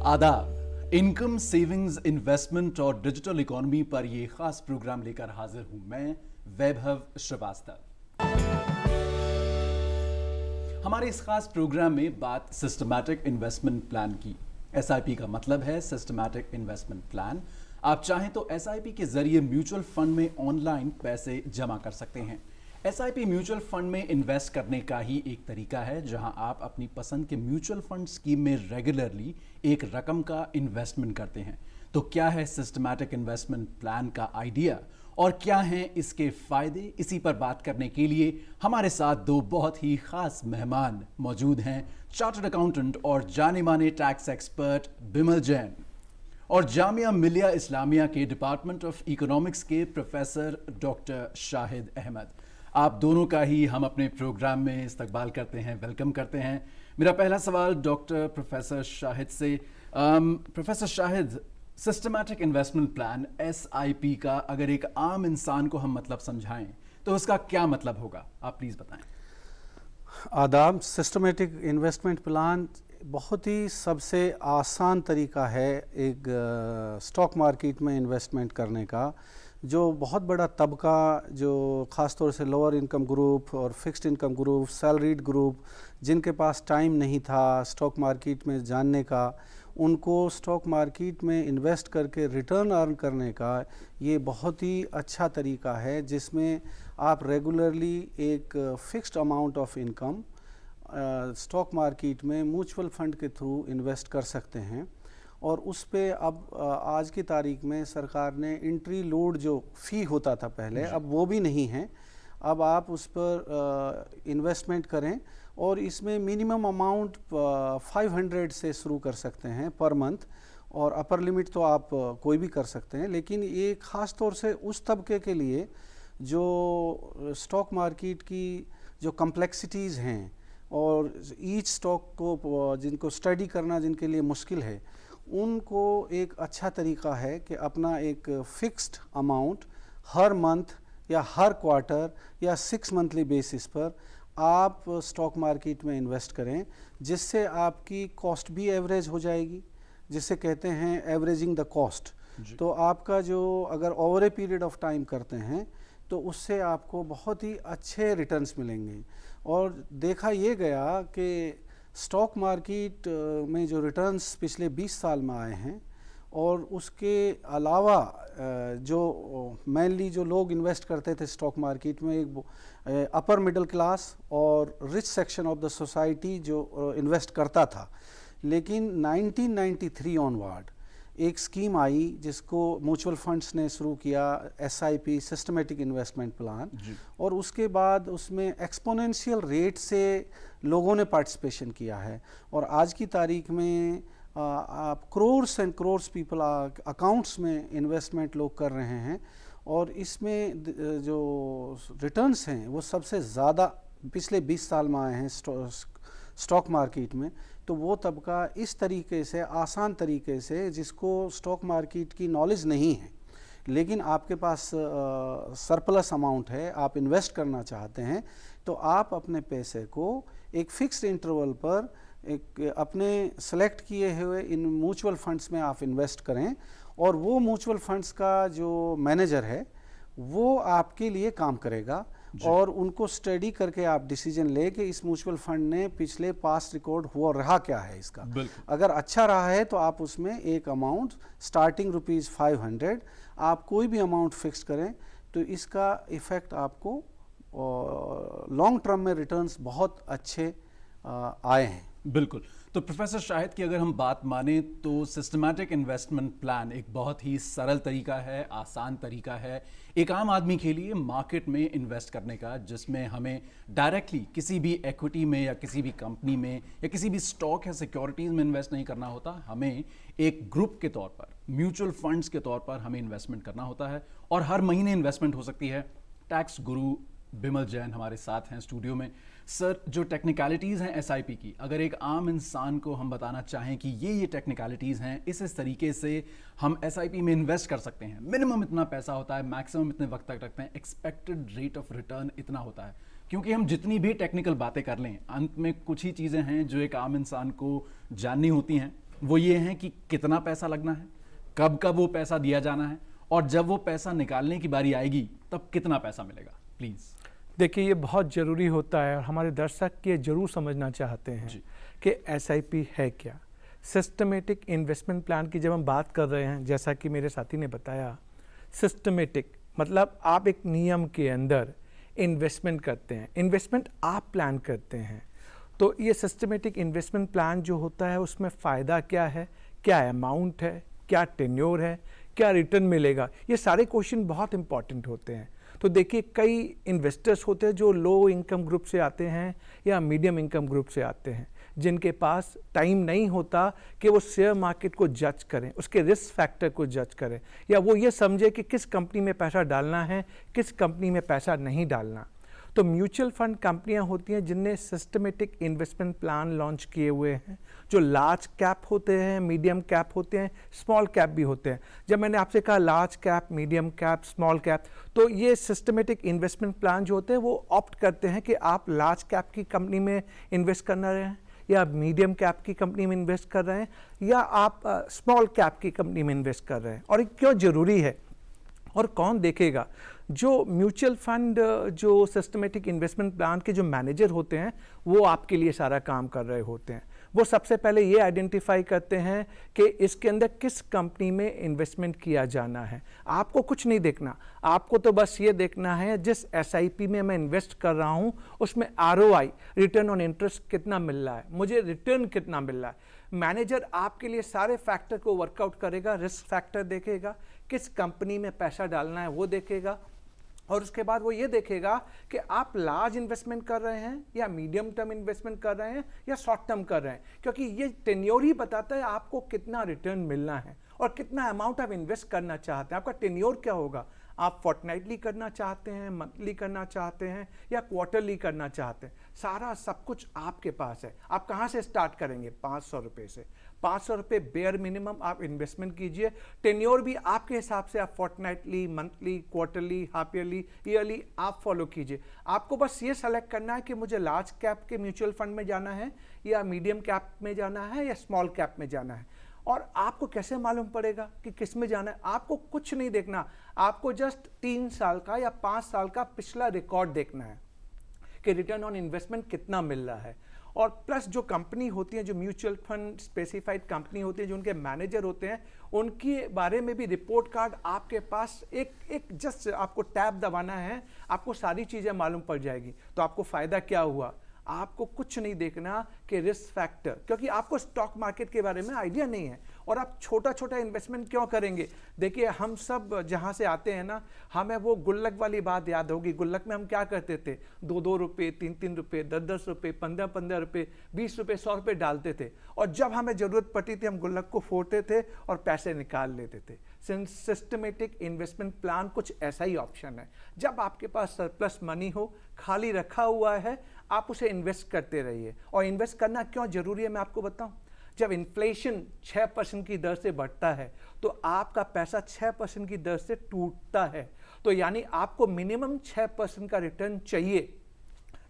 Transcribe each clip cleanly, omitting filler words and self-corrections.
आदाब। Income, savings, investment और digital economy पर ये खास प्रोग्राम लेकर हाजिर हूं मैं, वैभव श्रीवास्तव। हमारे इस खास प्रोग्राम में बात सिस्टमैटिक इन्वेस्टमेंट प्लान की। एसआईपी का मतलब है सिस्टमैटिक इन्वेस्टमेंट प्लान। आप चाहें तो एसआईपी के जरिए म्यूचुअल फंड में ऑनलाइन पैसे जमा कर सकते हैं। एसआईपी म्यूचुअल फंड में इन्वेस्ट करने का ही एक तरीका है, जहां आप अपनी पसंद के म्यूचुअल फंड स्कीम में रेगुलरली एक रकम का इन्वेस्टमेंट करते हैं। तो क्या है सिस्टमैटिक इन्वेस्टमेंट प्लान का आइडिया और क्या हैं इसके फायदे, इसी पर बात करने के लिए हमारे साथ दो बहुत ही खास मेहमान मौजूद हैं। चार्टर्ड अकाउंटेंट और जाने माने टैक्स एक्सपर्ट बिमल जैन और जामिया मिलिया इस्लामिया के डिपार्टमेंट ऑफ इकोनॉमिक्स के प्रोफेसर डॉक्टर शाहिद अहमद। आप दोनों का ही हम अपने प्रोग्राम में इस्तकबाल करते हैं, वेलकम करते हैं। मेरा पहला सवाल डॉक्टर प्रोफेसर शाहिद से। Professor Shahid, systematic investment plan SIP का अगर एक आम इंसान को हम मतलब समझाएं तो उसका क्या मतलब होगा, आप प्लीज बताएं। आदाब। सिस्टमैटिक इन्वेस्टमेंट प्लान बहुत ही सबसे आसान तरीका है एक स्टॉक मार्केट में इन्वेस्टमेंट करने का। जो बहुत बड़ा तबका, जो ख़ास तौर से लोअर इनकम ग्रुप और fixed income group, salaried group, जिनके पास टाइम नहीं था स्टॉक मार्केट में जानने का, उनको स्टॉक मार्केट में इन्वेस्ट करके रिटर्न अर्न करने का ये बहुत ही अच्छा तरीका है, जिसमें आप रेगुलरली एक fixed amount of income stock market में म्यूचुअल फंड के थ्रू इन्वेस्ट कर सकते हैं। और उस पे अब आज की तारीख में सरकार ने एंट्री लोड जो फ़ी होता था पहले, अब वो भी नहीं है। अब आप उस पर इन्वेस्टमेंट करें और इसमें मिनिमम अमाउंट 500 से शुरू कर सकते हैं पर मंथ, और अपर लिमिट तो आप कोई भी कर सकते हैं। लेकिन ये ख़ास तौर से उस तबके के लिए जो स्टॉक मार्केट की जो कम्प्लेक्सिटीज़ हैं और ईच स्टॉक को जिनको स्टडी करना जिनके लिए मुश्किल है, उनको एक अच्छा तरीका है कि अपना एक फ़िक्स्ड अमाउंट हर मंथ या हर क्वार्टर या 6 मंथली बेसिस पर आप स्टॉक मार्केट में इन्वेस्ट करें, जिससे आपकी कॉस्ट भी एवरेज हो जाएगी, जिसे कहते हैं एवरेजिंग द कॉस्ट। तो आपका जो अगर over a period of time करते हैं तो उससे आपको बहुत ही अच्छे रिटर्न्स मिलेंगे। और देखा ये गया कि स्टॉक मार्केट में जो रिटर्न्स पिछले 20 साल में आए हैं, और उसके अलावा जो मेनली जो लोग इन्वेस्ट करते थे स्टॉक मार्केट में, एक अपर मिडिल क्लास और rich section of the society जो इन्वेस्ट करता था। लेकिन 1993 ऑनवर्ड एक स्कीम आई जिसको म्यूचुअल फंड्स ने शुरू किया, एसआईपी सिस्टमैटिक इन्वेस्टमेंट प्लान, और उसके बाद उसमें एक्सपोनेंशियल रेट से लोगों ने पार्टिसिपेशन किया है। और आज की तारीख में आप crores and crores people accounts में इन्वेस्टमेंट लोग कर रहे हैं, और इसमें जो रिटर्न्स हैं वो सबसे ज़्यादा पिछले 20 साल में आए हैं स्टॉक मार्केट में। तो वो तबका इस तरीके से, आसान तरीके से, जिसको स्टॉक मार्केट की नॉलेज नहीं है लेकिन आपके पास सरप्लस अमाउंट है, आप इन्वेस्ट करना चाहते हैं, तो आप अपने पैसे को एक फ़िक्स्ड इंटरवल पर एक अपने सेलेक्ट किए हुए इन म्यूचुअल फंड्स में आप इन्वेस्ट करें, और वो म्यूचुअल फंड्स का जो मैनेजर है वो आपके लिए काम करेगा, और उनको स्टडी करके आप डिसीजन ले कि इस म्यूचुअल फंड ने पिछले पास्ट रिकॉर्ड हुआ रहा क्या है इसका। अगर अच्छा रहा है तो आप उसमें एक अमाउंट स्टार्टिंग ₹500 आप कोई भी अमाउंट फिक्स करें, तो इसका इफ़ेक्ट आपको लॉन्ग टर्म में रिटर्न्स बहुत अच्छे आए हैं। बिल्कुल। तो प्रोफेसर शाहिद की अगर हम बात माने तो सिस्टमैटिक इन्वेस्टमेंट प्लान एक बहुत ही सरल तरीका है, आसान तरीका है एक आम आदमी के लिए मार्केट में इन्वेस्ट करने का, जिसमें हमें डायरेक्टली किसी भी इक्विटी में या किसी भी कंपनी में या किसी भी स्टॉक या सिक्योरिटीज़ में इन्वेस्ट नहीं करना होता। हमें एक ग्रुप के तौर पर, म्यूचुअल फंड्स के तौर पर हमें इन्वेस्टमेंट करना होता है, और हर महीने इन्वेस्टमेंट हो सकती है। टैक्स गुरु बिमल जैन हमारे साथ हैं स्टूडियो में। सर, जो टेक्निकलिटीज़ हैं एसआईपी की, अगर एक आम इंसान को हम बताना चाहें कि ये टेक्निकलिटीज़ हैं, इस तरीके से हम एसआईपी में इन्वेस्ट कर सकते हैं, मिनिमम इतना पैसा होता है, मैक्सिमम इतने वक्त तक रखते हैं, एक्सपेक्टेड रेट ऑफ रिटर्न इतना होता है, क्योंकि हम जितनी भी टेक्निकल बातें कर लें, अंत में कुछ ही चीज़ें हैं जो एक आम इंसान को जाननी होती हैं। वो ये हैं कि कितना पैसा लगना है, कब कब वो पैसा दिया जाना है, और जब वो पैसा निकालने की बारी आएगी तब कितना पैसा मिलेगा। प्लीज़। देखिए, ये बहुत ज़रूरी होता है और हमारे दर्शक ये ज़रूर समझना चाहते हैं कि SIP है क्या। सिस्टमेटिक इन्वेस्टमेंट प्लान की जब हम बात कर रहे हैं, जैसा कि मेरे साथी ने बताया, सिस्टमेटिक मतलब आप एक नियम के अंदर इन्वेस्टमेंट करते हैं, इन्वेस्टमेंट आप प्लान करते हैं। तो ये सिस्टमेटिक इन्वेस्टमेंट प्लान जो होता है उसमें फ़ायदा क्या है, क्या अमाउंट है, क्या टेन्योर है, क्या रिटर्न मिलेगा, ये सारे क्वेश्चन बहुत इंपॉर्टेंट होते हैं। तो देखिए, कई इन्वेस्टर्स होते हैं जो लो इनकम ग्रुप से आते हैं या मीडियम इनकम ग्रुप से आते हैं, जिनके पास टाइम नहीं होता कि वो शेयर मार्केट को जज करें, उसके रिस्क फैक्टर को जज करें, या वो ये समझे कि किस कंपनी में पैसा डालना है, किस कंपनी में पैसा नहीं डालना। तो म्यूचुअल फंड कंपनियां होती हैं जिनने सिस्टमेटिक इन्वेस्टमेंट प्लान लॉन्च किए हुए हैं, जो लार्ज कैप होते हैं, मीडियम कैप होते हैं, स्मॉल कैप भी होते हैं। जब मैंने आपसे कहा large cap, medium cap, small cap, तो ये सिस्टमेटिक इन्वेस्टमेंट प्लान जो होते हैं वो ऑप्ट करते हैं कि आप लार्ज कैप की कंपनी में इन्वेस्ट करना रहे हैं, या मीडियम कैप की कंपनी में इन्वेस्ट कर रहे हैं, या आप स्मॉल कैप की कंपनी में इन्वेस्ट कर रहे हैं। और ये क्यों ज़रूरी है और कौन देखेगा? जो म्यूचुअल फंड, जो सिस्टमेटिक इन्वेस्टमेंट प्लान के जो मैनेजर होते हैं, वो आपके लिए सारा काम कर रहे होते हैं। वो सबसे पहले ये आइडेंटिफाई करते हैं कि इसके अंदर किस कंपनी में इन्वेस्टमेंट किया जाना है। आपको कुछ नहीं देखना, आपको तो बस ये देखना है जिस SIP में मैं इन्वेस्ट कर रहा हूँ उसमें ROI, रिटर्न ऑन इंटरेस्ट, कितना मिल रहा है, मुझे रिटर्न कितना मिल रहा है। मैनेजर आपके लिए सारे फैक्टर को वर्कआउट करेगा, रिस्क फैक्टर देखेगा, किस कंपनी में पैसा डालना है वो देखेगा, और उसके बाद वो ये देखेगा कि आप लार्ज इन्वेस्टमेंट कर रहे हैं या मीडियम टर्म इन्वेस्टमेंट कर रहे हैं या शॉर्ट टर्म कर रहे हैं, क्योंकि ये टेन्योर ही बताता है आपको कितना रिटर्न मिलना है और कितना अमाउंट आप इन्वेस्ट करना चाहते हैं। आपका टेन्योर क्या होगा, आप फोर्टनाइटली करना चाहते हैं, मंथली करना चाहते हैं, या क्वार्टरली करना चाहते हैं, सारा सब कुछ आपके पास है। आप कहाँ से स्टार्ट करेंगे? 500 रुपये से। 500 रुपये बेयर मिनिमम आप इन्वेस्टमेंट कीजिए। टेन्योर भी आपके हिसाब से आप fortnightly, monthly, quarterly, half yearly, yearly आप फॉलो कीजिए। आपको बस ये सेलेक्ट करना है कि मुझे लार्ज कैप के म्यूचुअल फंड में जाना है, या मीडियम कैप में जाना है, या स्मॉल कैप में जाना है। और आपको कैसे मालूम पड़ेगा कि किस में जाना है? आपको कुछ नहीं देखना, आपको जस्ट 3 साल का या 5 साल का पिछला रिकॉर्ड देखना है कि रिटर्न ऑन इन्वेस्टमेंट कितना मिल रहा है। और प्लस जो कंपनी होती है, जो म्यूचुअल फंड स्पेसिफाइड कंपनी होती है, जो उनके मैनेजर होते हैं, उनके बारे में भी रिपोर्ट कार्ड आपके पास एक जस्ट आपको टैब दबाना है, आपको सारी चीज़ें मालूम पड़ जाएगी। तो आपको फ़ायदा क्या हुआ? आपको कुछ नहीं देखना कि रिस्क फैक्टर, क्योंकि आपको स्टॉक मार्केट के बारे में आइडिया नहीं है और आप छोटा छोटा इन्वेस्टमेंट क्यों करेंगे। देखिए, हम सब जहाँ से आते हैं ना, हमें वो गुल्लक वाली बात याद होगी। गुल्लक में हम क्या करते थे? 2-2 रुपये, 3-3 रुपये, 10-10 रुपये, 15-15 रुपये, 20 रुपये, 100 रुपये डालते थे, और जब हमें ज़रूरत पड़ती थी हम गुल्लक को फोड़ते थे और पैसे निकाल लेते थे। सिस्टमेटिक इन्वेस्टमेंट प्लान कुछ ऐसा ही ऑप्शन है। जब आपके पास सरप्लस मनी हो, खाली रखा हुआ है, आप उसे इन्वेस्ट करते रहिए। और इन्वेस्ट करना क्यों जरूरी है मैं आपको बताऊं। जब इन्फ्लेशन 6% की दर से बढ़ता है तो आपका पैसा 6% की दर से टूटता है। तो यानी आपको मिनिमम 6% का रिटर्न चाहिए।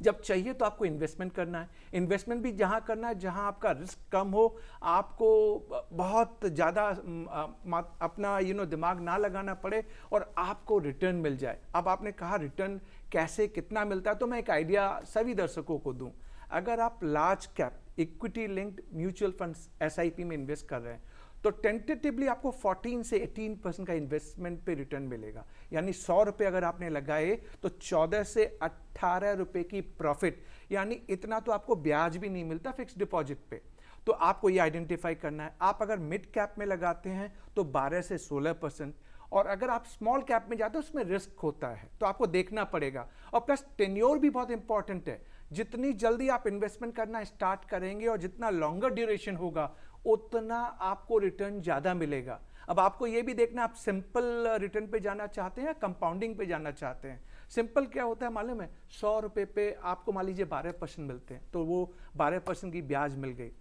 जब चाहिए तो आपको इन्वेस्टमेंट करना है। इन्वेस्टमेंट भी जहां करना है जहां आपका रिस्क कम हो, आपको बहुत ज़्यादा अपना दिमाग ना लगाना पड़े और आपको रिटर्न मिल जाए। अब आपने कहा रिटर्न कैसे, कितना मिलता है, तो मैं एक आइडिया सभी दर्शकों को दूं। अगर आप large cap equity linked mutual funds SIP में इन्वेस्ट कर रहे हैं तो टेंटेटिवली आपको 14 से 18% का इन्वेस्टमेंट पे रिटर्न मिलेगा। यानी 100 रुपये अगर आपने लगाए तो 14 से 18 रुपये की प्रॉफिट, यानी इतना तो आपको ब्याज भी नहीं मिलता फिक्स डिपॉजिट पे। तो आपको ये आइडेंटिफाई करना है। आप अगर मिड कैप में लगाते हैं तो 12 से 16%, और अगर आप स्मॉल कैप में जाते हैं उसमें रिस्क होता है, तो आपको देखना पड़ेगा। और प्लस टेन्योर भी बहुत इंपॉर्टेंट है। जितनी जल्दी आप इन्वेस्टमेंट करना स्टार्ट करेंगे और जितना लॉन्गर ड्यूरेशन होगा उतना आपको रिटर्न ज़्यादा मिलेगा। अब आपको ये भी देखना, आप सिंपल रिटर्न पे जाना चाहते हैं या कंपाउंडिंग पे जाना चाहते हैं। सिंपल क्या होता है मालूम है? 100 रुपये पे आपको मान लीजिए 12% मिलते हैं, तो वो 12% की ब्याज मिल गई।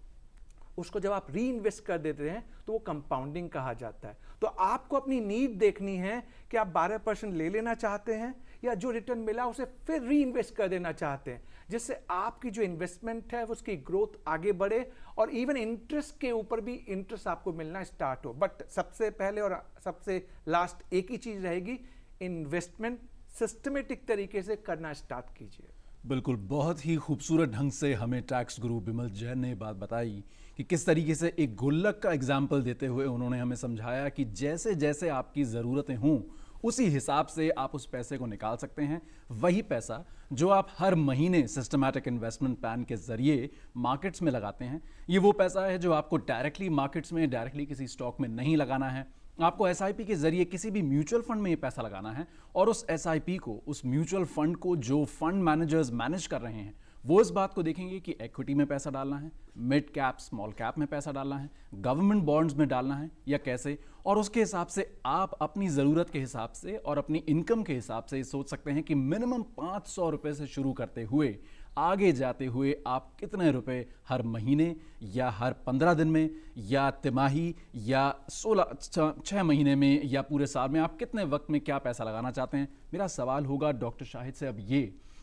उसको जब आप री इन्वेस्ट कर देते हैं तो वो कंपाउंडिंग कहा जाता है। तो आपको अपनी नीड देखनी है कि आप 12% ले लेना चाहते हैं या जो रिटर्न मिला उसे फिर री इन्वेस्ट कर देना चाहते हैं, जिससे आपकी जो इन्वेस्टमेंट है उसकी ग्रोथ आगे बढ़े और इवन इंटरेस्ट के ऊपर भी इंटरेस्ट आपको मिलना स्टार्ट हो। बट सबसे पहले और सबसे लास्ट एक ही चीज रहेगी, इन्वेस्टमेंट सिस्टमेटिक तरीके से करना स्टार्ट कीजिए। बिल्कुल, बहुत ही खूबसूरत ढंग से हमें टैक्स गुरु बिमल जैन ने बात बताई कि किस तरीके से एक गुल्लक का एग्जाम्पल देते हुए उन्होंने हमें समझाया कि जैसे जैसे आपकी ज़रूरतें हों उसी हिसाब से आप उस पैसे को निकाल सकते हैं। वही पैसा जो आप हर महीने सिस्टमैटिक इन्वेस्टमेंट प्लान के जरिए मार्केट्स में लगाते हैं, ये वो पैसा है जो आपको डायरेक्टली मार्केट्स में डायरेक्टली किसी स्टॉक में नहीं लगाना है। आपको एसआईपी के जरिए किसी भी म्यूचुअल फंड में ये पैसा लगाना है और उस एसआईपी को, उस म्यूचुअल फंड को जो फंड मैनेजर्स मैनेज कर रहे हैं वो इस बात को देखेंगे कि इक्विटी में पैसा डालना है, मिड कैप स्मॉल कैप में पैसा डालना है, गवर्नमेंट बॉन्ड्स में डालना है या कैसे, और उसके हिसाब से आप अपनी ज़रूरत के हिसाब से और अपनी इनकम के हिसाब से सोच सकते हैं कि मिनिमम 500 रुपये से शुरू करते हुए आगे जाते हुए आप कितने रुपए हर महीने या हर 15 दिन में या तिमाही या 6 महीने में या पूरे साल में आप कितने वक्त में क्या पैसा लगाना चाहते हैं। मेरा सवाल होगा डॉक्टर शाहिद से अब ये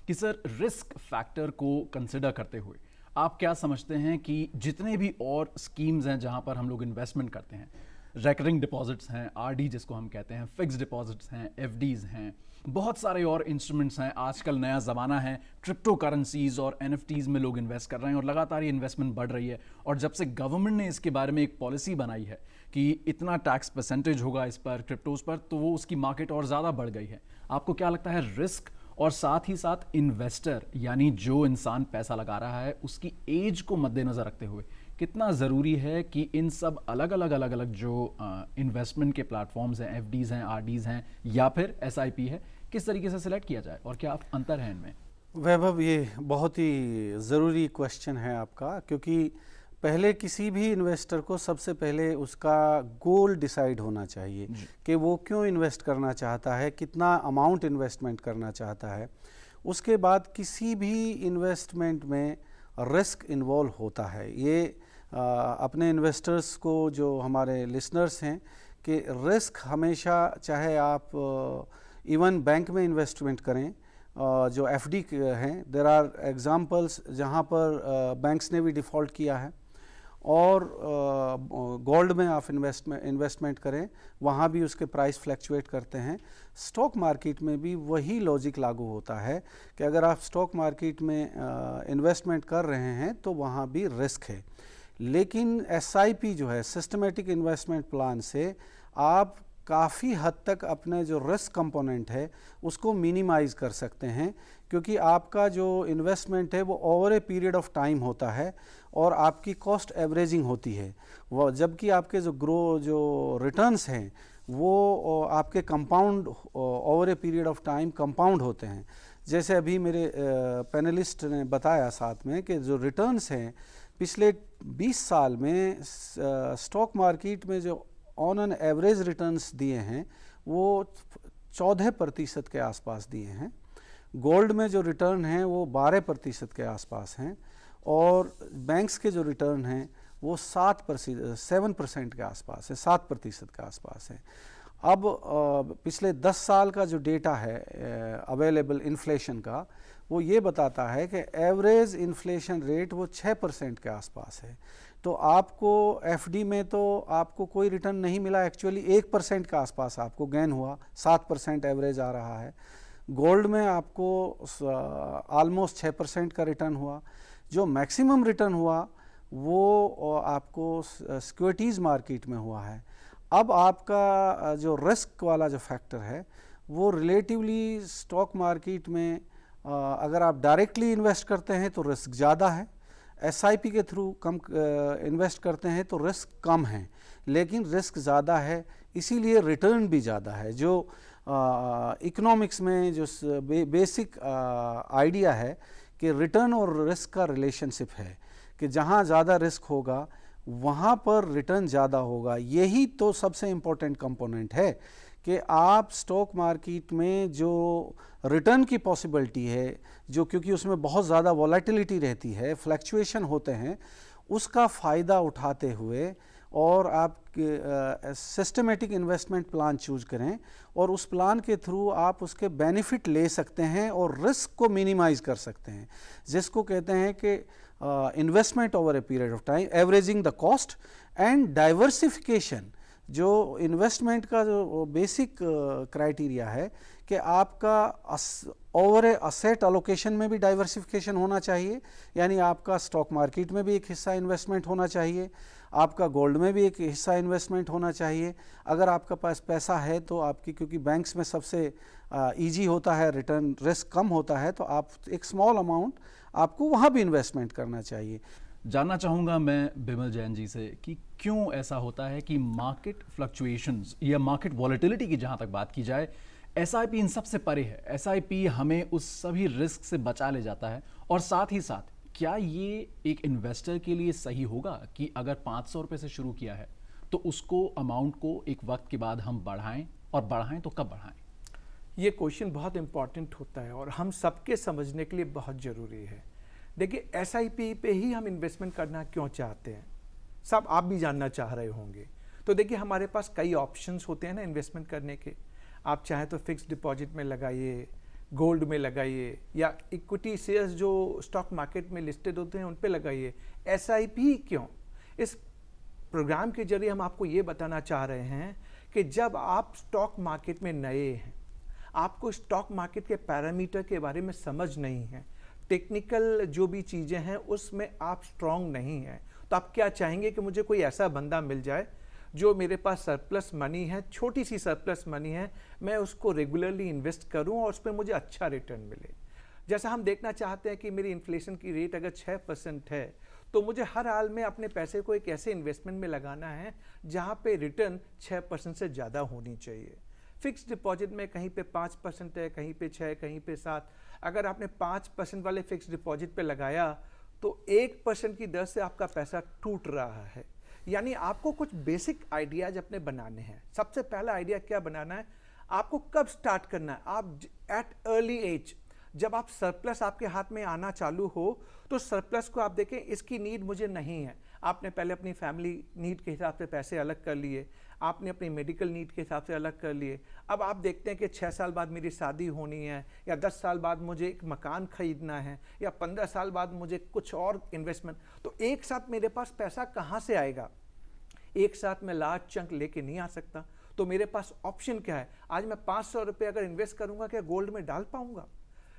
कि सर, रिस्क फैक्टर को कंसिडर करते हुए आप क्या समझते हैं कि जितने भी और स्कीम्स हैं जहां पर हम लोग इन्वेस्टमेंट करते हैं, रेकरिंग डिपॉजिट्स हैं, आरडी जिसको हम कहते हैं, फिक्स डिपॉजिट्स हैं, एफडीज हैं, बहुत सारे और इंस्ट्रूमेंट्स हैं, आजकल नया ज़माना है, क्रिप्टो करेंसीज और एनएफटीज में लोग इन्वेस्ट कर रहे हैं और लगातार ये इन्वेस्टमेंट बढ़ रही है। और जब से गवर्नमेंट ने इसके बारे में एक पॉलिसी बनाई है कि इतना टैक्स परसेंटेज होगा इस पर, क्रिप्टोज पर, तो वो उसकी मार्केट और ज़्यादा बढ़ गई है। आपको क्या लगता है, रिस्क और साथ ही साथ इन्वेस्टर यानी जो इंसान पैसा लगा रहा है उसकी एज को मद्देनज़र रखते हुए कितना ज़रूरी है कि इन सब अलग अलग जो इन्वेस्टमेंट के प्लेटफॉर्म्स हैं, एफडीज हैं, आरडीज हैं या फिर एसआईपी है, किस तरीके से सिलेक्ट किया जाए और क्या अंतर है इनमें? वैभव, ये बहुत ही ज़रूरी क्वेश्चन है आपका, क्योंकि पहले किसी भी इन्वेस्टर को सबसे पहले उसका गोल डिसाइड होना चाहिए कि वो क्यों इन्वेस्ट करना चाहता है, कितना अमाउंट इन्वेस्टमेंट करना चाहता है। उसके बाद किसी भी इन्वेस्टमेंट में रिस्क इन्वॉल्व होता है। ये अपने इन्वेस्टर्स को, जो हमारे लिसनर्स हैं, कि रिस्क हमेशा, चाहे आप इवन बैंक में इन्वेस्टमेंट करें, जो एफडी हैं, देयर आर एग्जांपल्स जहाँ पर बैंक्स ने भी डिफ़ॉल्ट किया है, और गोल्ड में आप इन्वेस्टमेंट करें, वहाँ भी उसके प्राइस फ्लैक्चुएट करते हैं। स्टॉक मार्केट में भी वही लॉजिक लागू होता है कि अगर आप स्टॉक मार्केट में इन्वेस्टमेंट कर रहे हैं तो वहाँ भी रिस्क है। लेकिन एसआईपी जो है, सिस्टमेटिक इन्वेस्टमेंट प्लान से आप काफ़ी हद तक अपने जो रिस्क कंपोनेंट है उसको मिनिमाइज़ कर सकते हैं, क्योंकि आपका जो इन्वेस्टमेंट है वो over a period of time होता है और आपकी कॉस्ट एवरेजिंग होती है, वो जबकि आपके जो रिटर्न्स हैं वो आपके compound over a period of time compound होते हैं। जैसे अभी मेरे पैनलिस्ट ने बताया साथ में कि जो रिटर्न्स हैं पिछले 20 साल में स्टॉक मार्केट में जो ऑन एन एवरेज रिटर्न्स दिए हैं वो 14% के आसपास दिए हैं। गोल्ड में जो रिटर्न हैं वो 12% के आसपास हैं, और बैंक्स के जो रिटर्न हैं वो 7% के आसपास है, 7% के आसपास है। अब पिछले 10 साल का जो डेटा है अवेलेबल इन्फ्लेशन का, वो ये बताता है कि एवरेज इन्फ्लेशन रेट वो 6% के आसपास है। तो आपको एफडी में तो आपको कोई रिटर्न नहीं मिला, एक्चुअली 1% के आसपास आपको गेन हुआ, 7% एवरेज आ रहा है। गोल्ड में आपको ऑलमोस्ट 6% का रिटर्न हुआ। जो मैक्सिमम रिटर्न हुआ वो आपको सिक्योरिटीज़ मार्केट में हुआ है। अब आपका जो रिस्क वाला जो फैक्टर है वो रिलेटिवली स्टॉक मार्केट में अगर आप डायरेक्टली इन्वेस्ट करते हैं तो रिस्क ज़्यादा है, एसआईपी के थ्रू कम इन्वेस्ट करते हैं तो रिस्क कम है, लेकिन रिस्क ज़्यादा है इसीलिए रिटर्न भी ज़्यादा है। जो इकोनॉमिक्स में जो बेसिक आइडिया है कि रिटर्न और रिस्क का रिलेशनशिप है कि जहाँ ज़्यादा रिस्क होगा वहाँ पर रिटर्न ज़्यादा होगा। यही तो सबसे इम्पोर्टेंट कंपोनेंट है कि आप स्टॉक मार्केट में जो रिटर्न की पॉसिबिलिटी है, जो क्योंकि उसमें बहुत ज़्यादा वॉलेटिलिटी रहती है, फ्लैक्चुएशन होते हैं, उसका फ़ायदा उठाते हुए और आप सिस्टमेटिक इन्वेस्टमेंट प्लान चूज करें और उस प्लान के थ्रू आप उसके बेनिफिट ले सकते हैं और रिस्क को मिनिमाइज कर सकते हैं, जिसको कहते हैं कि investment over a period of time, averaging the cost and diversification. जो इन्वेस्टमेंट का जो बेसिक क्राइटेरिया है कि आपका ओवर ए असेट अलोकेशन में भी डाइवर्सिफिकेशन होना चाहिए, यानी आपका स्टॉक मार्केट में भी एक हिस्सा इन्वेस्टमेंट होना चाहिए, आपका गोल्ड में भी एक हिस्सा इन्वेस्टमेंट होना चाहिए। अगर आपका पास पैसा है तो आपकी, क्योंकि बैंक्स में सबसे इजी होता है, रिटर्न रिस्क कम होता है, तो आप एक स्मॉल अमाउंट आपको वहाँ भी इन्वेस्टमेंट करना चाहिए। जानना चाहूँगा मैं बिमल जैन जी से कि क्यों ऐसा होता है कि मार्केट फ्लक्चुएशंस या मार्केट वॉलेटिलिटी की जहाँ तक बात की जाए, एसआईपी इन सबसे परे है। एसआईपी हमें उस सभी रिस्क से बचा ले जाता है, और साथ ही साथ क्या ये एक इन्वेस्टर के लिए सही होगा कि अगर 500 रुपये से शुरू किया है तो उसको अमाउंट को एक वक्त के बाद हम बढ़ाएं, और बढ़ाएं तो कब बढ़ाएं? ये क्वेश्चन बहुत इंपॉर्टेंट होता है और हम सबके समझने के लिए बहुत ज़रूरी है। देखिए, एसआईपी पे ही हम इन्वेस्टमेंट करना क्यों चाहते हैं, सब आप भी जानना चाह रहे होंगे। तो देखिए, हमारे पास कई ऑप्शंस होते हैं ना इन्वेस्टमेंट करने के। आप चाहें तो फिक्स डिपॉजिट में लगाइए, गोल्ड में लगाइए, या इक्विटी शेयर्स जो स्टॉक मार्केट में लिस्टेड होते हैं उन पे लगाइए। एसआईपी क्यों? इस प्रोग्राम के जरिए हम आपको ये बताना चाह रहे हैं कि जब आप स्टॉक मार्केट में नए हैं, आपको स्टॉक मार्केट के पैरामीटर के बारे में समझ नहीं है, टेक्निकल जो भी चीज़ें हैं उसमें आप स्ट्रांग नहीं हैं, तो आप क्या चाहेंगे कि मुझे कोई ऐसा बंदा मिल जाए जो मेरे पास सरप्लस मनी है, छोटी सी सरप्लस मनी है, मैं उसको रेगुलरली इन्वेस्ट करूं और उस पर मुझे अच्छा रिटर्न मिले। जैसा हम देखना चाहते हैं कि मेरी इन्फ्लेशन की रेट अगर 6% है तो मुझे हर हाल में अपने पैसे को एक ऐसे इन्वेस्टमेंट में लगाना है जहां पे रिटर्न 6% से ज़्यादा होनी चाहिए। फिक्स डिपॉजिट में कहीं पे 5% है, कहीं पे 6, कहीं पे 7। अगर आपने 5% वाले फिक्स डिपॉजिट पे लगाया तो 1% की दर से आपका पैसा टूट रहा है। यानी आपको कुछ बेसिक आइडियाज अपने बनाने हैं। सबसे पहला आइडिया क्या बनाना है, आपको कब स्टार्ट करना है। आप एट अर्ली एज, जब आप सरप्लस आपके हाथ में आना चालू हो, तो सरप्लस को आप देखें, इसकी नीड मुझे नहीं है। आपने पहले अपनी फैमिली नीड के हिसाब से पैसे अलग कर लिए, आपने अपनी मेडिकल नीड के हिसाब से अलग कर लिए। अब आप देखते हैं कि 6 साल बाद मेरी शादी होनी है, या 10 साल बाद मुझे एक मकान खरीदना है, या 15 साल बाद मुझे कुछ और इन्वेस्टमेंट। तो एक साथ मेरे पास पैसा कहाँ से आएगा? एक साथ मैं लार्ज चंक लेके नहीं आ सकता। तो मेरे पास ऑप्शन क्या है? आज मैं 500 रुपये अगर इन्वेस्ट करूंगा, क्या गोल्ड में डाल पाऊंगा?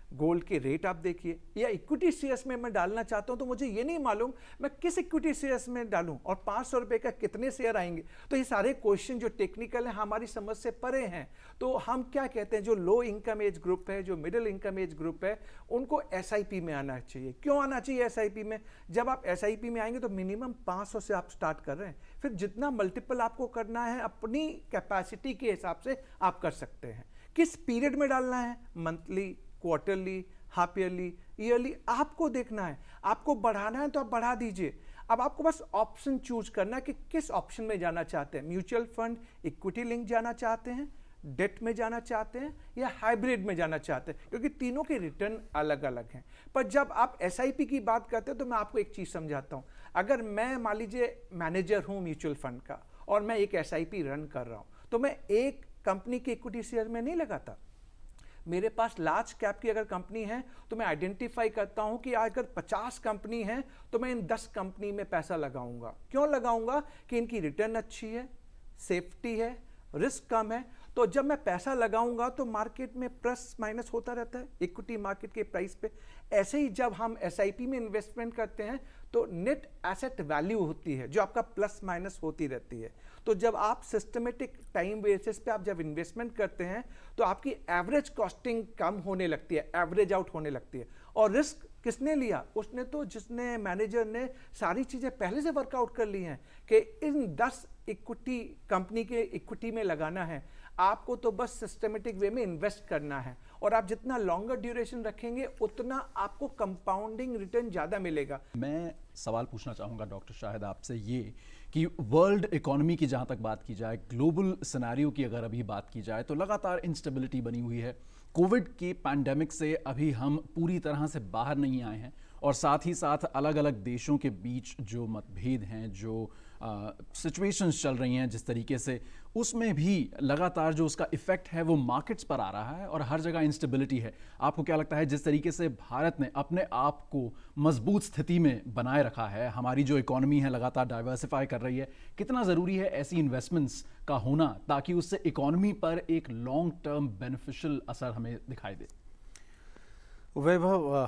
गोल्ड के रेट आप देखिए, या इक्विटी शेयर्स में मैं डालना चाहता हूं तो मुझे ये नहीं मालूम मैं किस इक्विटी शेयर्स में डालूं और 500 रुपये का कितने शेयर आएंगे। तो ये सारे क्वेश्चन जो टेक्निकल है, हमारी समझ से परे हैं। तो हम क्या कहते हैं, जो लो इनकम एज ग्रुप है, जो मिडिल इनकम एज ग्रुप है, उनको एसआईपी में आना चाहिए। क्यों आना चाहिए एसआईपी में? जब आप एसआईपी में आएंगे तो मिनिमम 500 से आप स्टार्ट कर रहे हैं, फिर जितना मल्टीपल आपको करना है अपनी कैपेसिटी के हिसाब से आप कर सकते हैं। किस पीरियड में डालना है, monthly, quarterly, half yearly, yearly, आपको देखना है। आपको बढ़ाना है तो आप बढ़ा दीजिए। अब आपको बस ऑप्शन चूज करना है कि किस ऑप्शन में जाना चाहते हैं। म्यूचुअल फंड, इक्विटी लिंक जाना चाहते हैं, डेट में जाना चाहते हैं, या हाइब्रिड में जाना चाहते हैं, क्योंकि तीनों के रिटर्न अलग अलग हैं। पर जब आप एसआईपी की बात करते हैं तो मैं आपको एक चीज समझाता हूं। अगर मैं मान लीजिए मैनेजर हूं म्यूचुअल फंड का और मैं एक एसआईपी रन कर रहा हूं, तो मैं एक कंपनी के इक्विटी शेयर में नहीं लगाता। मेरे पास लार्ज कैप की अगर कंपनी है तो मैं आइडेंटिफाई करता हूं कि अगर 50 कंपनी है तो मैं इन 10 कंपनी में पैसा लगाऊंगा। क्यों लगाऊंगा? कि इनकी रिटर्न अच्छी है, सेफ्टी है, रिस्क कम है। तो जब मैं पैसा लगाऊंगा तो मार्केट में प्लस माइनस होता रहता है इक्विटी मार्केट के प्राइस पे। ऐसे ही जब हम एसआईपी में इन्वेस्टमेंट करते हैं तो नेट एसेट वैल्यू होती है जो आपका प्लस माइनस होती रहती है। तो जब आप सिस्टमेटिक टाइम बेसिस पे आप जब इन्वेस्टमेंट करते हैं तो आपकी एवरेज कॉस्टिंग कम होने लगती है, एवरेज आउट होने लगती है। और रिस्क किसने लिया? उसने तो, जिसने मैनेजर ने सारी चीज़ें पहले से वर्कआउट कर ली हैं कि इन 10 इक्विटी कंपनी के इक्विटी में लगाना है। आपको तो बस सिस्टमेटिक वे में इन्वेस्ट करना है, और आप जितना लॉन्गर ड्यूरेशन रखेंगे उतना आपको कंपाउंडिंग रिटर्न ज़्यादा मिलेगा। मैं सवाल पूछना चाहूँगा डॉक्टर शाहिद आपसे ये कि वर्ल्ड इकोनॉमी की जहाँ तक बात की जाए, ग्लोबल सिनेरियो की अगर अभी बात की जाए, तो लगातार इंस्टेबिलिटी बनी हुई है। कोविड के पैंडेमिक से अभी हम पूरी तरह से बाहर नहीं आए हैं, और साथ ही साथ अलग अलग देशों के बीच जो मतभेद हैं, जो सिचुएशंस चल रही हैं जिस तरीके से, उसमें भी लगातार जो उसका इफेक्ट है वो मार्केट्स पर आ रहा है और हर जगह इंस्टेबिलिटी है। आपको क्या लगता है जिस तरीके से भारत ने अपने आप को मजबूत स्थिति में बनाए रखा है, हमारी जो इकोनॉमी है लगातार डाइवर्सिफाई कर रही है, कितना ज़रूरी है ऐसी इन्वेस्टमेंट्स का होना ताकि उससे इकोनॉमी पर एक लॉन्ग टर्म बेनिफिशियल असर हमें दिखाई दे? वैभव,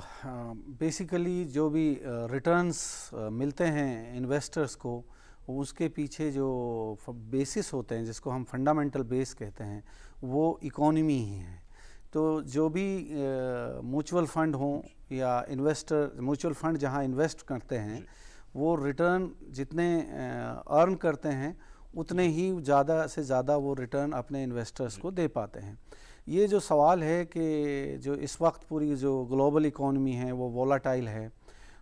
बेसिकली जो भी रिटर्न्स मिलते हैं इन्वेस्टर्स को, उसके पीछे जो बेसिस होते हैं जिसको हम फंडामेंटल बेस कहते हैं, वो इकोनॉमी ही है। तो जो भी म्यूचुअल फंड हों या म्यूचुअल फंड जहां इन्वेस्ट करते हैं, वो रिटर्न जितने अर्न करते हैं उतने ही ज़्यादा से ज़्यादा वो रिटर्न अपने इन्वेस्टर्स को दे पाते हैं। ये जो सवाल है कि जो इस वक्त पूरी जो ग्लोबल इकोनॉमी है वो वोलाटाइल है,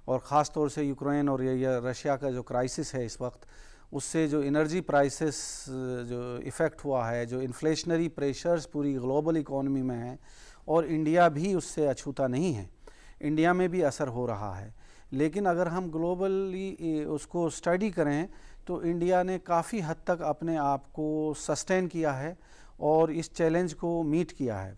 और ख़ास तौर से यूक्रेन और या रशिया का जो क्राइसिस है इस वक्त, उससे जो एनर्जी प्राइसेस जो इफ़ेक्ट हुआ है, जो इन्फ्लेशनरी प्रेशर्स पूरी ग्लोबल इकोनॉमी में है, और इंडिया भी उससे अछूता नहीं है, इंडिया में भी असर हो रहा है। लेकिन अगर हम ग्लोबली उसको स्टडी करें तो इंडिया ने काफ़ी हद तक अपने आप को सस्टेन किया है और इस चैलेंज को मीट किया है।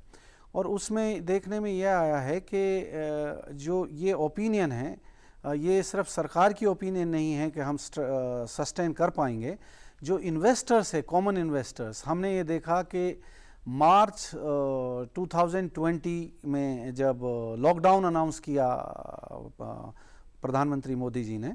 और उसमें देखने में यह आया है कि जो ये ओपिनियन है, ये सिर्फ सरकार की ओपिनियन नहीं है कि हम सस्टेन कर पाएंगे। जो इन्वेस्टर्स है, कॉमन इन्वेस्टर्स, हमने ये देखा कि मार्च 2020 में जब लॉकडाउन अनाउंस किया प्रधानमंत्री मोदी जी ने,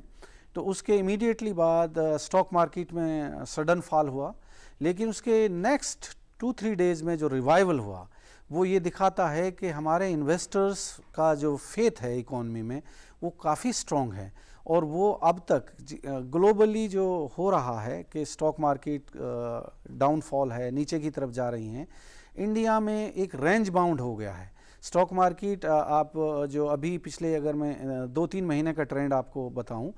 तो उसके इमीडिएटली बाद स्टॉक मार्केट में सडन फॉल हुआ। लेकिन उसके नेक्स्ट 2-3 डेज़ में जो रिवाइवल हुआ, वो ये दिखाता है कि हमारे इन्वेस्टर्स का जो फेथ है इकोनॉमी में वो काफ़ी स्ट्रॉन्ग है। और वो अब तक ग्लोबली जो हो रहा है कि स्टॉक मार्केट डाउनफॉल है, नीचे की तरफ जा रही हैं, इंडिया में एक रेंज बाउंड हो गया है स्टॉक मार्केट। आप जो अभी पिछले, अगर मैं 2-3 महीने का ट्रेंड आपको बताऊं,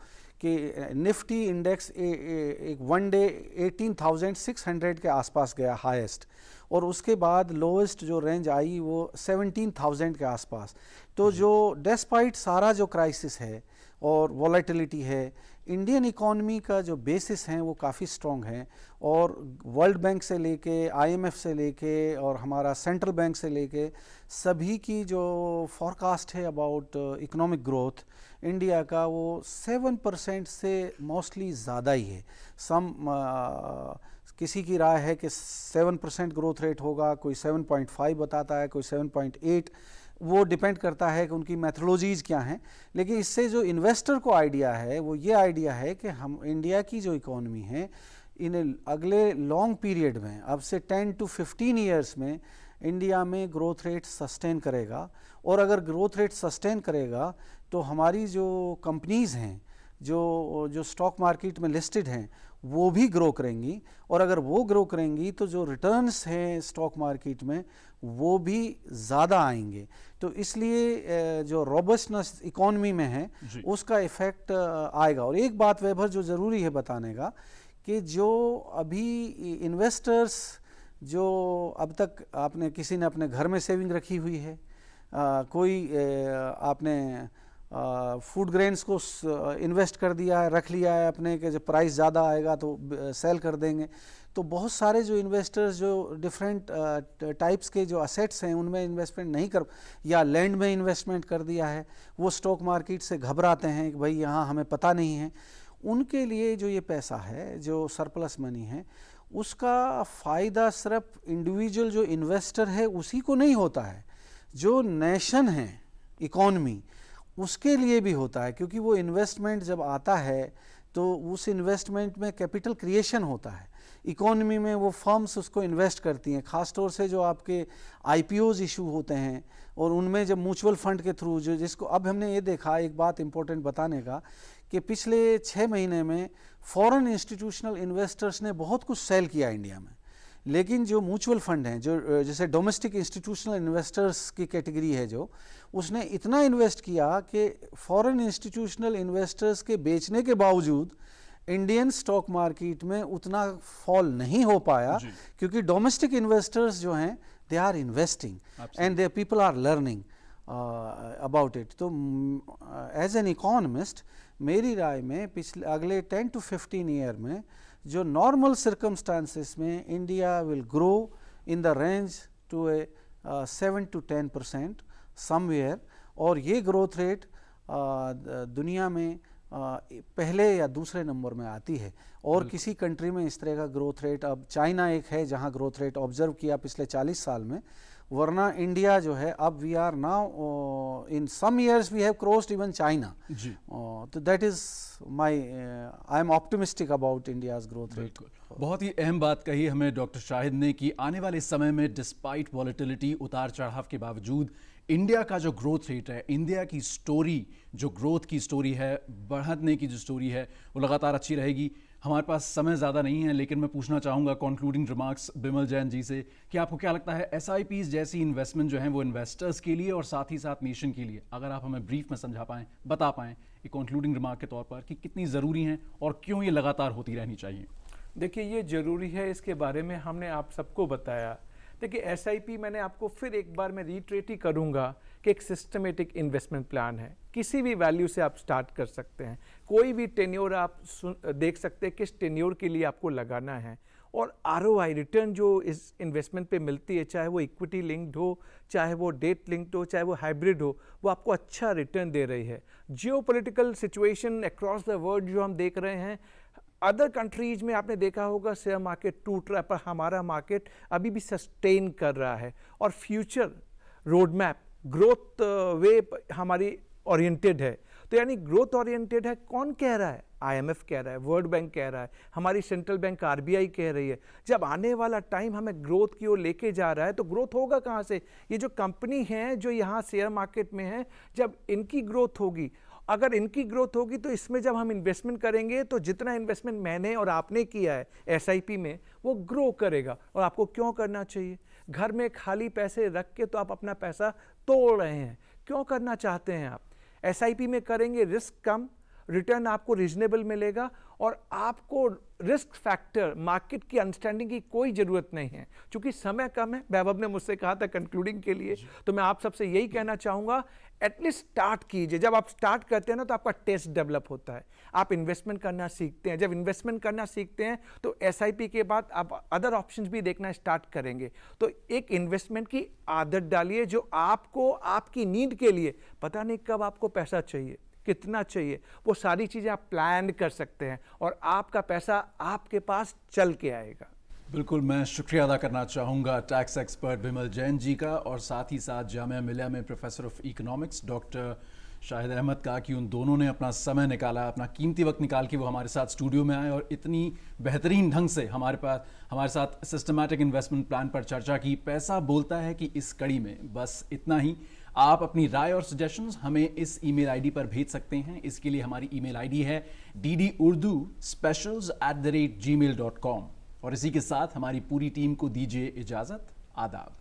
कि निफ्टी इंडेक्स एक वन डे 18,600 के आसपास गया हाईएस्ट, और उसके बाद लोवेस्ट जो रेंज आई वो 17,000 के आसपास। तो जो डेस्पाइट सारा जो क्राइसिस है और वॉलेटिलिटी है, इंडियन इकोनॉमी का जो बेसिस हैं वो काफ़ी स्ट्रॉन्ग हैं। और वर्ल्ड बैंक से लेके, IMF से लेके, और हमारा सेंट्रल बैंक से लेके, सभी की जो फॉरकास्ट है अबाउट इकोनॉमिक ग्रोथ इंडिया का, वो 7% से मोस्टली ज़्यादा ही है। किसी की राय है कि 7% ग्रोथ रेट होगा, कोई 7.5 बताता है, कोई 7.8, वो डिपेंड करता है कि उनकी मैथोलॉजीज़ क्या हैं। लेकिन इससे जो इन्वेस्टर को आइडिया है वो ये आइडिया है कि हम इंडिया की जो इकोनॉमी है, इन अगले लॉन्ग पीरियड में, अब से 10 to 15 ईयर्स में, इंडिया में ग्रोथ रेट सस्टेन करेगा। और अगर ग्रोथ रेट सस्टेन करेगा तो हमारी जो कंपनीज़ हैं, जो स्टॉक मार्केट में लिस्टेड हैं, वो भी ग्रो करेंगी। और अगर वो ग्रो करेंगी तो जो रिटर्न्स हैं स्टॉक मार्केट में वो भी ज़्यादा आएंगे। तो इसलिए जो रोबस्टनेस इकोनॉमी में है उसका इफ़ेक्ट आएगा। और एक बात वैभव जो ज़रूरी है बताने का, कि जो अभी इन्वेस्टर्स जो अब तक आपने किसी ने अपने घर में सेविंग रखी हुई है, कोई आपने फूड ग्रेन्स को इन्वेस्ट कर दिया है, रख लिया है अपने, के जब प्राइस ज़्यादा आएगा तो सेल कर देंगे। तो बहुत सारे जो इन्वेस्टर्स जो डिफरेंट टाइप्स के जो असेट्स हैं उनमें इन्वेस्टमेंट नहीं कर, या लैंड में इन्वेस्टमेंट कर दिया है, वो स्टॉक मार्केट से घबराते हैं कि भाई यहाँ हमें पता नहीं है। उनके लिए जो ये पैसा है, जो सरप्लस मनी है, उसका फ़ायदा सिर्फ इंडिविजुअल जो इन्वेस्टर है उसी को नहीं होता है, जो नेशन है, इकॉनमी, उसके लिए भी होता है। क्योंकि वो इन्वेस्टमेंट जब आता है तो उस इन्वेस्टमेंट में कैपिटल क्रिएशन होता है इकोनॉमी में, वो फर्म्स उसको इन्वेस्ट करती हैं। ख़ास तौर से जो आपके IPOs इशू होते हैं और उनमें जब म्यूचुअल फंड के थ्रू, जो जिसको अब हमने ये देखा, एक बात इंपॉर्टेंट बताने का, कि पिछले 6 महीने में फॉरेन इंस्टीट्यूशनल इन्वेस्टर्स ने बहुत कुछ सेल किया इंडिया में। लेकिन जो म्यूचुअल फंड हैं, जो जैसे डोमेस्टिक इंस्टीट्यूशनल इन्वेस्टर्स की कैटेगरी है, जो उसने इतना इन्वेस्ट किया कि फॉरेन इंस्टीट्यूशनल इन्वेस्टर्स के बेचने के बावजूद इंडियन स्टॉक मार्केट में उतना फॉल नहीं हो पाया, क्योंकि डोमेस्टिक इन्वेस्टर्स जो हैं they are investing and they people are learning. About it. तो एज एन इकोनॉमिस्ट मेरी राय में पिछले अगले 10 to 15 ईयर में जो नॉर्मल सर्कमस्टांसिस में India will grow in the range to a 7 to 10% somewhere, और ये ग्रोथ रेट दुनिया में पहले या दूसरे नंबर में आती है। और किसी कंट्री में इस तरह का ग्रोथ रेट, अब चाइना एक है जहां ग्रोथ रेट ऑब्जर्व किया पिछले 40 साल में, वरना इंडिया जो है अब we are now in some years we have crossed even China. तो that is my I am optimistic about India's growth rate. बहुत ही अहम बात कही हमें डॉक्टर शाहिद ने कि आने वाले समय में डिस्पाइट वॉलेटिलिटी, उतार चढ़ाव के बावजूद इंडिया का जो ग्रोथ रेट है, इंडिया की स्टोरी, जो ग्रोथ की स्टोरी है, बढ़ने की जो स्टोरी है, वो लगातार अच्छी रहेगी। हमारे पास समय ज़्यादा नहीं है, लेकिन मैं पूछना चाहूँगा कंक्लूडिंग रिमार्क्स बिमल जैन जी से कि आपको क्या लगता है SIPs जैसी इन्वेस्टमेंट जो है वो इन्वेस्टर्स के लिए और साथ ही साथ नेशन के लिए, अगर आप हमें ब्रीफ में समझा पाएँ, बता पाएँ एक कंक्लूडिंग रिमार्क के तौर पर कि कितनी ज़रूरी हैं और क्यों ये लगातार होती रहनी चाहिए? देखिए, ये ज़रूरी है, इसके बारे में हमने आप सबको बताया। देखिए, SIP मैंने आपको फिर एक बार मैं रिट्रेट ही करूँगा कि एक सिस्टमेटिक इन्वेस्टमेंट प्लान है। किसी भी वैल्यू से आप स्टार्ट कर सकते हैं, कोई भी टेन्योर आप देख सकते हैं किस टेन्योर के लिए आपको लगाना है, और ROI रिटर्न जो इस इन्वेस्टमेंट पे मिलती है, चाहे वो इक्विटी लिंक्ड हो, चाहे वो डेट लिंक्ड हो, चाहे वो हाइब्रिड हो, वो आपको अच्छा रिटर्न दे रही है। Geopolitical situation across the world जो हम देख रहे हैं, अदर कंट्रीज में आपने देखा होगा शेयर मार्केट टूट रहा है, पर हमारा मार्केट अभी भी सस्टेन कर रहा है, और फ्यूचर रोड मैप ग्रोथ वे हमारी ओरिएंटेड है। तो यानी ग्रोथ ओरिएंटेड है, कौन कह रहा है? IMF कह रहा है, वर्ल्ड बैंक कह रहा है, हमारी सेंट्रल बैंक RBI कह रही है। जब आने वाला टाइम हमें ग्रोथ की ओर लेके जा रहा है, तो ग्रोथ होगा कहाँ से? ये जो कंपनी हैं जो यहाँ शेयर मार्केट में है, जब इनकी ग्रोथ होगी, अगर इनकी ग्रोथ होगी तो इसमें जब हम इन्वेस्टमेंट करेंगे तो जितना इन्वेस्टमेंट मैंने और आपने किया है SIP में, वो ग्रो करेगा। और आपको क्यों करना चाहिए? घर में खाली पैसे रख के तो आप अपना पैसा तोड़ रहे हैं। क्यों करना चाहते हैं आप? SIP में करेंगे, रिस्क कम, रिटर्न आपको रीजनेबल मिलेगा, और आपको रिस्क फैक्टर, मार्केट की अंडरस्टैंडिंग की कोई ज़रूरत नहीं है। क्योंकि समय कम है, वैभव ने मुझसे कहा था कंक्लूडिंग के लिए, तो मैं आप सबसे यही कहना चाहूँगा, एटलीस्ट स्टार्ट कीजिए। जब आप स्टार्ट करते हैं ना, तो आपका टेस्ट डेवलप होता है, आप इन्वेस्टमेंट करना सीखते हैं। जब इन्वेस्टमेंट करना सीखते हैं तो SIP के बाद आप अदर ऑप्शंस भी देखना स्टार्ट करेंगे। तो एक इन्वेस्टमेंट की आदत डालिए जो आपको आपकी नीड के लिए, पता नहीं कब आपको पैसा चाहिए, कितना चाहिए, वो सारी चीज़ें आप प्लान कर सकते हैं, और आपका पैसा आपके पास चल के आएगा। बिल्कुल, मैं शुक्रिया अदा करना चाहूँगा टैक्स एक्सपर्ट बिमल जैन जी का, और साथ ही साथ जामिया मिलिया में professor of economics doctor Shahid Ahmad का, कि उन दोनों ने अपना समय निकाला, अपना कीमती वक्त निकाल के वो हमारे साथ स्टूडियो में आए और इतनी बेहतरीन ढंग से हमारे साथ सिस्टमैटिक इन्वेस्टमेंट प्लान पर चर्चा की। पैसा बोलता है कि इस कड़ी में बस इतना ही। आप अपनी राय और सजेशंस हमें इस ईमेल आईडी पर भेज सकते हैं। इसके लिए हमारी ईमेल आईडी है ddurduspecials@gmail.com। और इसी के साथ हमारी पूरी टीम को दीजिए इजाज़त। आदाब।